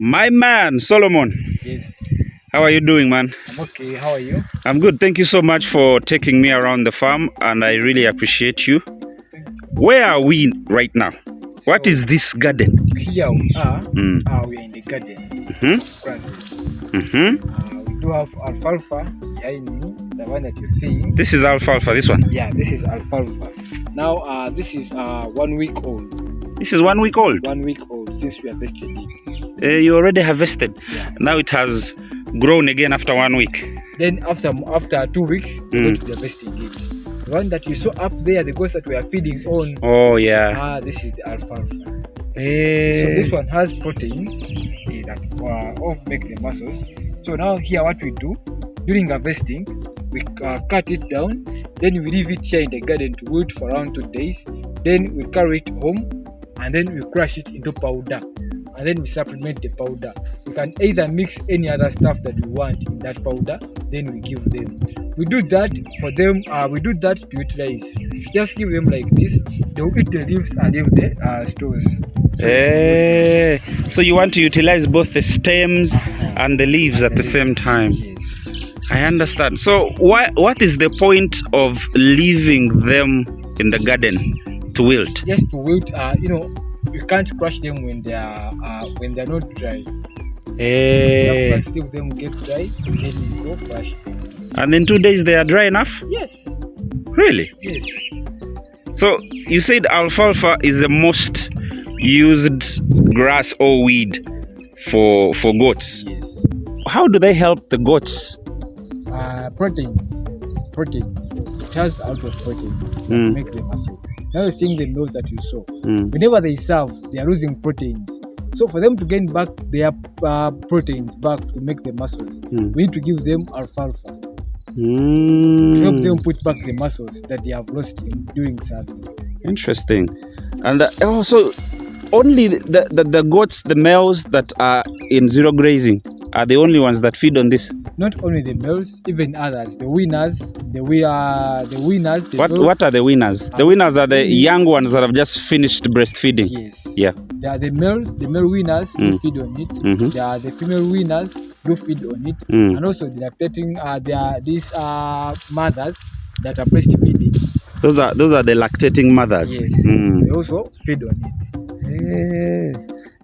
My man, Solomon. Yes. How are you doing, man? I'm okay. How are you? I'm good. Thank you so much for taking me around the farm, and I really appreciate you. Where are we right now? What is this garden? Here we are. We are in the garden. We do have alfalfa behind me, the one that you're seeing. This is alfalfa, this one? Yeah, this is alfalfa. Now, this is 1 week old. This is 1 week old? 1 week old since we harvested it. You already harvested? Yeah. Now it has grown again after 1 week. Then after 2 weeks, we're going to be harvesting it. The one that you saw up there, the goats that we are feeding on. Oh, yeah. This is the alfalfa. So this one has proteins that all make the muscles. So now here what we do, during harvesting, we cut it down, then we leave it here in the garden to wilt for around 2 days. Then we carry it home, and then we crush it into powder. And then we supplement the powder. We can either mix any other stuff that we want in that powder, then we give them. We do that for them, we do that to utilize. If you just give them like this, they will eat the leaves and leave the stores. So you want to utilize both the stems and the leaves at the same time? Yes. I understand. So what is the point of leaving them in the garden to wilt? Yes, to wilt, you can't crush them when they are not dry. You have to leave them get dry, and then you go crush them. And in 2 days they are dry enough? Yes. Really? Yes. So you said alfalfa is the most used grass or weed for goats. Yes. How do they help the goats? Proteins. It has a lot of proteins that make the muscles. Now you're seeing the mills that you saw. Whenever they serve, they are losing proteins. So for them to gain back their proteins back to make the muscles, we need to give them alfalfa to help them put back the muscles that they have lost during serving. Interesting. And also, only the goats, the males that are in zero grazing, are the only ones that feed on this? Not only the males, even others. The winners. What are the winners? The winners are the young ones that have just finished breastfeeding. Yes. Yeah. They are the males, the male winners who feed on it. They are the female winners who feed on it. And also the lactating, there are these mothers that are breastfeeding. Those are the lactating mothers. Yes. They also feed on it.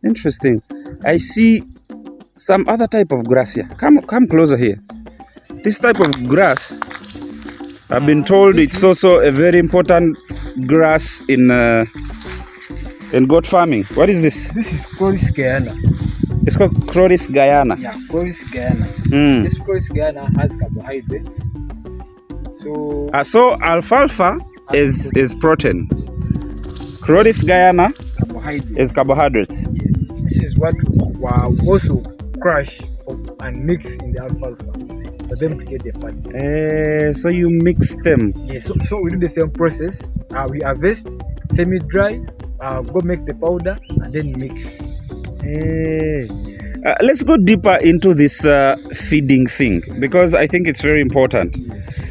Interesting. I see some other type of grass here. Come closer here. This type of grass, I've been told it's also a very important grass in goat farming. What is this? This is Chloris Guyana. It's called Chloris Guyana. Yeah, Chloris Guyana. This Chloris Guyana has carbohydrates. So alfalfa is proteins. Chloris Guyana is carbohydrates. Yes. This is what we also crush and mix in the alfalfa for them to get the fats. So you mix them. Yes. So we do the same process. We harvest, semi-dry, go make the powder, and then mix. Let's go deeper into this feeding thing, because I think it's very important. Yes.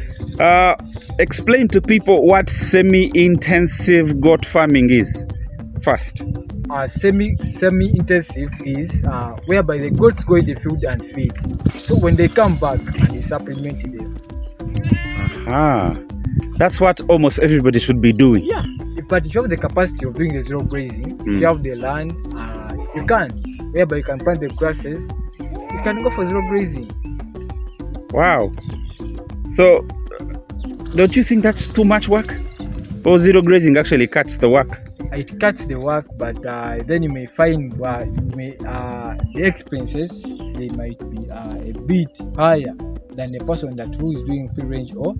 Explain to people what semi-intensive goat farming is first. Semi-intensive is whereby the goats go in the field and feed. So when they come back, and you supplement them. That's what almost everybody should be doing. Yeah, but if you have the capacity of doing the zero grazing, if you have the land, you can. Whereby you can plant the grasses, you can go for zero grazing. Wow. So, don't you think that's too much work? Or zero grazing actually cuts the work? It cuts the work, but then you may find the expenses, they might be a bit higher than the person who is doing free range or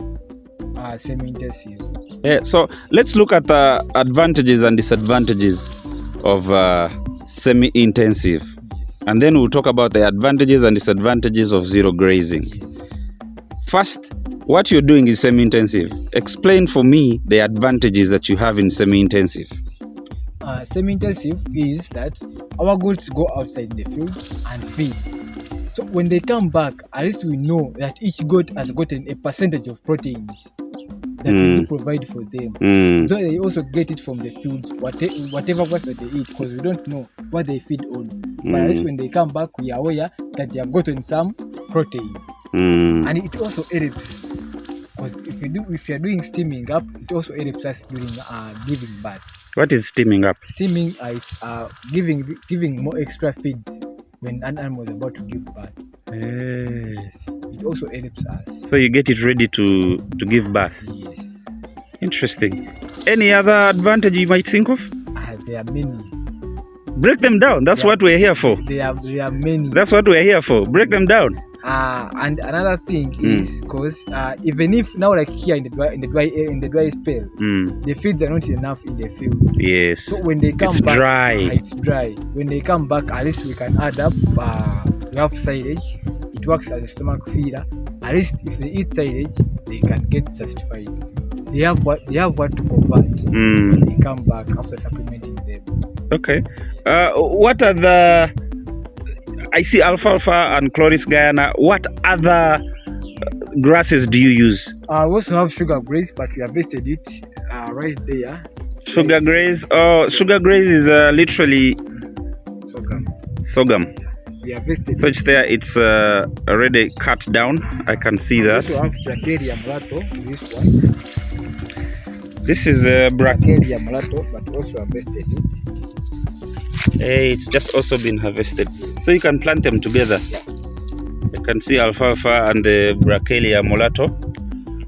semi-intensive. Yeah, so let's look at the advantages and disadvantages of semi-intensive. Yes. And then we'll talk about the advantages and disadvantages of zero grazing. Yes. First, what you're doing is semi-intensive. Explain for me the advantages that you have in semi-intensive. Semi-intensive is that our goats go outside the fields and feed. So when they come back, at least we know that each goat has gotten a percentage of proteins that we do provide for them. So they also get it from the fields, whatever grass that they eat, because we don't know what they feed on. But at least when they come back, we are aware that they have gotten some protein. And it also helps, because if you are doing steaming up, it also helps us during giving birth. What is steaming up? Steaming is giving more extra feeds when an animal is about to give birth. Yes, it also helps us. So you get it ready to give birth. Yes. Interesting. Any other advantage you might think of? There are many. Break them down. That's what we're here for. There are many. That's what we're here for. Break them down. And another thing is because even if now, like here in the dry spell, the feeds are not enough in the fields. Yes. So when they come back, dry. It's dry. When they come back, at least we can add up. We have silage. It works as a stomach feeder. At least if they eat silage, they can get satisfied. They have what to convert when they come back after supplementing them. Okay. What are the? I see alfalfa and Chloris Guyana. What other grasses do you use? We also have sugar graze, but we harvested it right there. Sugar graze. Oh, sugar graze is literally sorghum. We harvested. So it's there. It's already cut down. I can see that. We also have Bracharia mulatto. This one. This is Bracharia mulatto, but also harvested it. Hey, it's just also been harvested. So you can plant them together. Yeah. You can see alfalfa and the Bracharia mulatto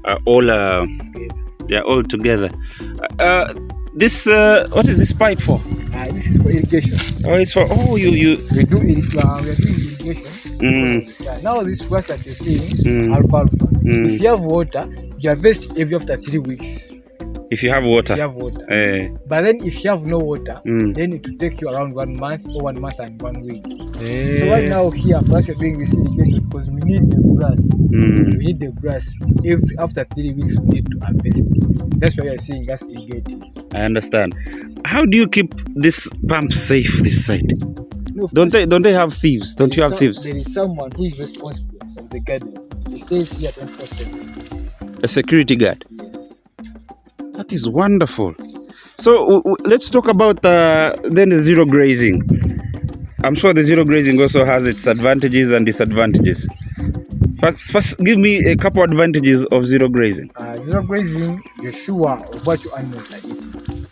are all they're all together. This what is this pipe for? This is for irrigation. Oh, it's for we are doing irrigation. Now this grass that you're seeing, alfalfa. If you have water, you harvest every after 3 weeks. If you have water. But then if you have no water, then it will take you around 1 month or 1 month and 1 week. So right now here, first we're doing this irrigation because we need the grass. We need the grass. After 3 weeks, we need to harvest. That's why you're seeing us irrigating. I understand. How do you keep this pump safe this side? No, don't they have thieves? Don't you have thieves? There is someone who is responsible of the garden. He stays here 24/7. A security guard. That is wonderful. So let's talk about then the zero grazing. I'm sure the zero grazing also has its advantages and disadvantages. First, give me a couple advantages of zero grazing. Zero grazing, you're sure of what your animals are eating.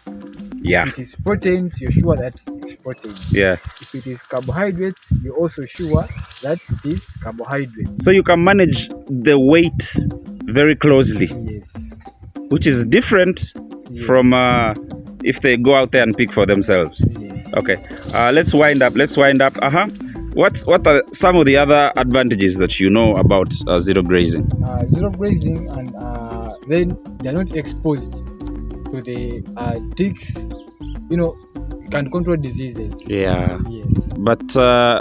Yeah. If it is proteins, you're sure that it's proteins. Yeah. If it is carbohydrates, you're also sure that it is carbohydrates. So you can manage the weight very closely. Yes. Which is different from if they go out there and pick for themselves. Yes. Okay. Let's wind up. What are some of the other advantages that you know about zero grazing? Zero grazing, and then they're not exposed to the ticks. You can control diseases. Yeah. Yes. But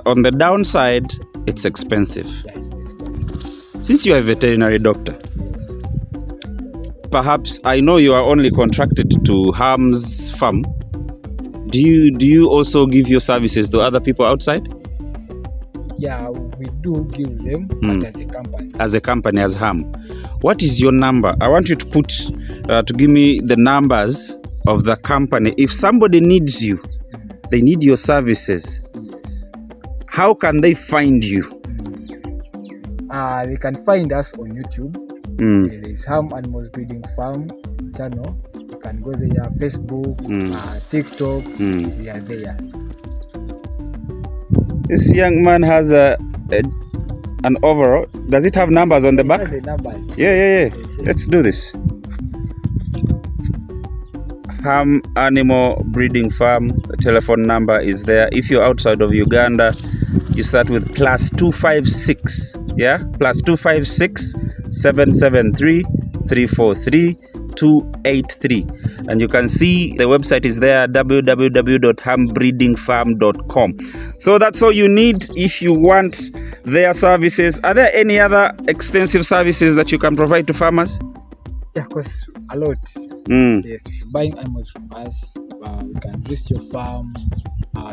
on the downside, it's expensive. Yeah, it's expensive. Since you are a veterinary doctor, perhaps I know you are only contracted to Ham's farm. Do you also give your services to other people outside? Yeah, we do give them, but as a company. As a company, as Ham. What is your number? I want you to put to give me the numbers of the company. If somebody needs you, they need your services. Yes. How can they find you? They can find us on YouTube. There is Ham Animals Breeding Farm channel. You can go there, Facebook, TikTok. We are there. This young man has an overall. Does it have numbers on the back? The numbers. Yeah. Let's do this. Ham Animal Breeding Farm. The telephone number is there. If you're outside of Uganda, you start with +256. Yeah, +256 773 343 283, and you can see the website is there, www.hambreedingfarm.com. So that's all you need if you want their services. Are there any other extensive services that you can provide to farmers? Yeah, because a lot. Yes, if you're buying animals from us, we can visit your farm.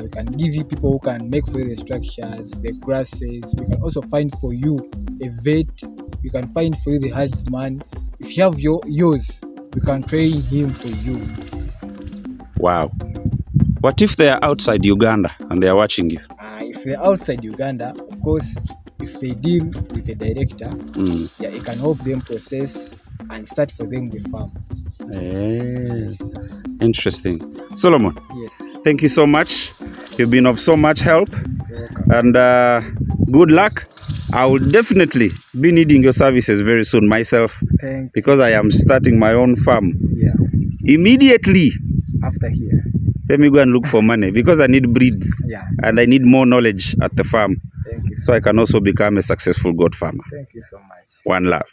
We can give you people who can make for you the structures, the grasses. We can also find for you a vet. We can find for you the herdsman. If you have yours, we can train him for you. Wow. What if they are outside Uganda and they are watching you? if they're outside Uganda, of course, if they deal with a director, yeah, it can help them process and start for them the farm. Yes. Interesting. Solomon, Yes. thank you so much. You've been of so much help. You're welcome. And good luck. I will definitely be needing your services very soon myself, because I am starting my own farm. Yeah. Immediately After here. let me go and look for money, because I need breeds. Yeah. And I need more knowledge at the farm. Thank you. So I can also become a successful goat farmer. Thank you so much. One love.